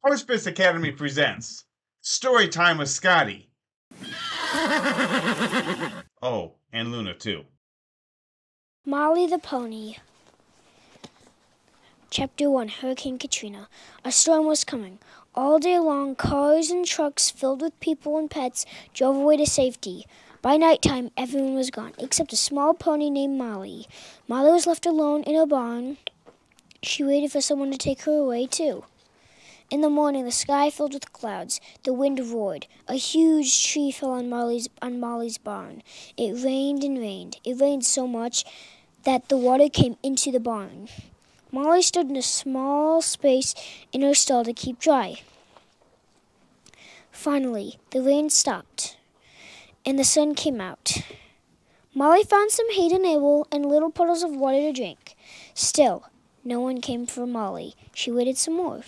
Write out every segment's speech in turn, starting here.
Hospice Academy presents Story Time with Scottie. Oh, and Luna too. Molly the Pony. Chapter 1, Hurricane Katrina. A storm was coming. All day long, cars and trucks filled with people and pets drove away to safety. By nighttime, everyone was gone, except a small pony named Molly. Molly was left alone in a barn. She waited for someone to take her away, too. In the morning, the sky filled with clouds. The wind roared. A huge tree fell on Molly's barn. It rained and rained. It rained so much that the water came into the barn. Molly stood in a small space in her stall to keep dry. Finally, the rain stopped, and the sun came out. Molly found some hay to nibble and little puddles of water to drink. Still, no one came for Molly. She waited some more.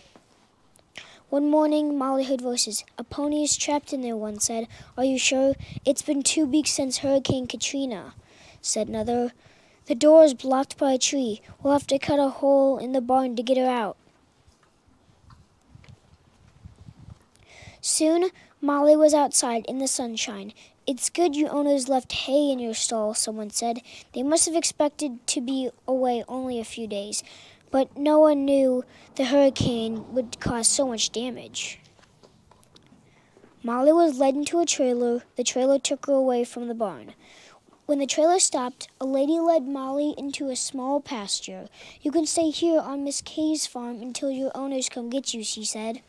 One morning, Molly heard voices. "A pony is trapped in there," one said. "Are you sure?" "It's been 2 weeks since Hurricane Katrina," said another. "The door is blocked by a tree. We'll have to cut a hole in the barn to get her out." Soon, Molly was outside in the sunshine. "It's good you owners left hay in your stall," someone said. "They must have expected to be away only a few days. But no one knew the hurricane would cause so much damage." Molly was led into a trailer. The trailer took her away from the barn. When the trailer stopped, a lady led Molly into a small pasture. "You can stay here on Miss Kay's farm until your owners come get you," she said.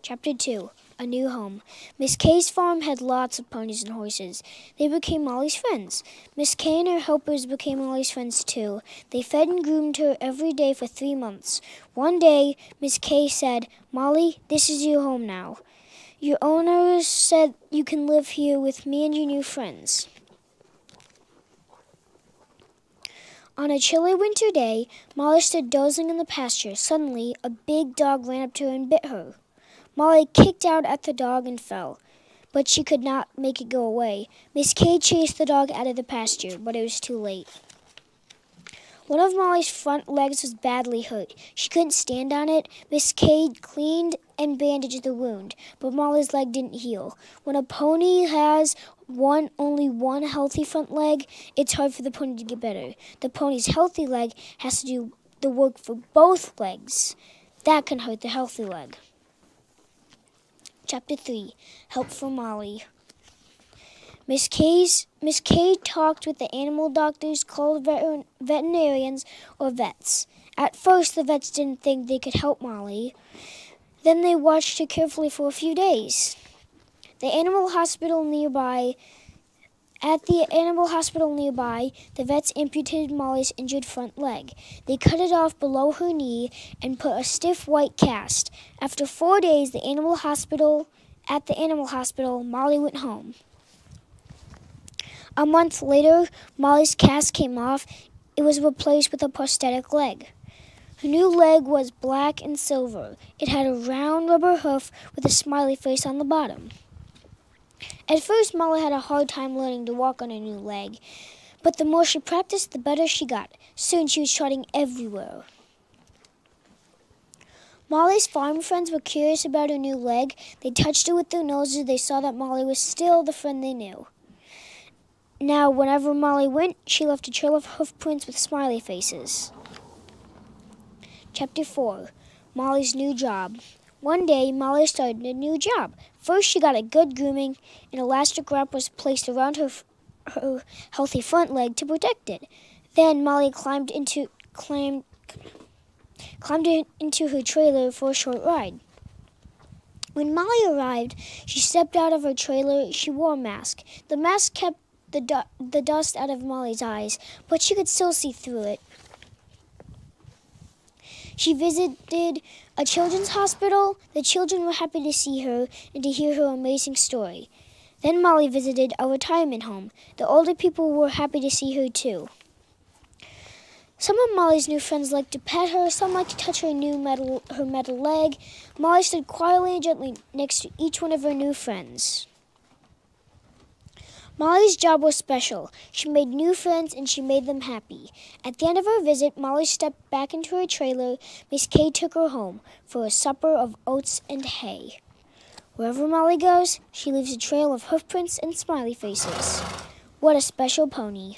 Chapter 2, A New Home. Miss Kay's farm had lots of ponies and horses. They became Molly's friends. Miss Kay and her helpers became Molly's friends too. They fed and groomed her every day for 3 months. One day, Miss Kay said, "Molly, this is your home now. Your owners said you can live here with me and your new friends." On a chilly winter day, Molly stood dozing in the pasture. Suddenly, a big dog ran up to her and bit her. Molly kicked out at the dog and fell, but she could not make it go away. Miss Kay chased the dog out of the pasture, but it was too late. One of Molly's front legs was badly hurt. She couldn't stand on it. Miss Kay cleaned and bandaged the wound, but Molly's leg didn't heal. When a pony has only one healthy front leg, it's hard for the pony to get better. The pony's healthy leg has to do the work for both legs. That can hurt the healthy leg. Chapter 3, Help for Molly. Miss Kay talked with the animal doctors called veterinarians or vets. At first, the vets didn't think they could help Molly. Then they watched her carefully for a few days. At the animal hospital nearby, the vets amputated Molly's injured front leg. They cut it off below her knee and put a stiff white cast. After 4 days at the animal hospital, Molly went home. A month later, Molly's cast came off. It was replaced with a prosthetic leg. Her new leg was black and silver. It had a round rubber hoof with a smiley face on the bottom. At first, Molly had a hard time learning to walk on her new leg, but the more she practiced, the better she got. Soon she was trotting everywhere. Molly's farm friends were curious about her new leg. They touched her with their noses. They saw that Molly was still the friend they knew. Now, whenever Molly went, she left a trail of hoof prints with smiley faces. Chapter 4, Molly's New Job. One day, Molly started a new job. First, she got a good grooming. An elastic wrap was placed around her healthy front leg to protect it. Then, Molly climbed into her trailer for a short ride. When Molly arrived, she stepped out of her trailer. She wore a mask. The mask kept the dust out of Molly's eyes, but she could still see through it. She visited a children's hospital. The children were happy to see her and to hear her amazing story. Then Molly visited a retirement home. The older people were happy to see her too. Some of Molly's new friends liked to pet her. Some liked to touch her metal leg. Molly stood quietly and gently next to each one of her new friends. Molly's job was special. She made new friends and she made them happy. At the end of her visit, Molly stepped back into her trailer. Miss Kay took her home for a supper of oats and hay. Wherever Molly goes, she leaves a trail of hoofprints and smiley faces. What a special pony.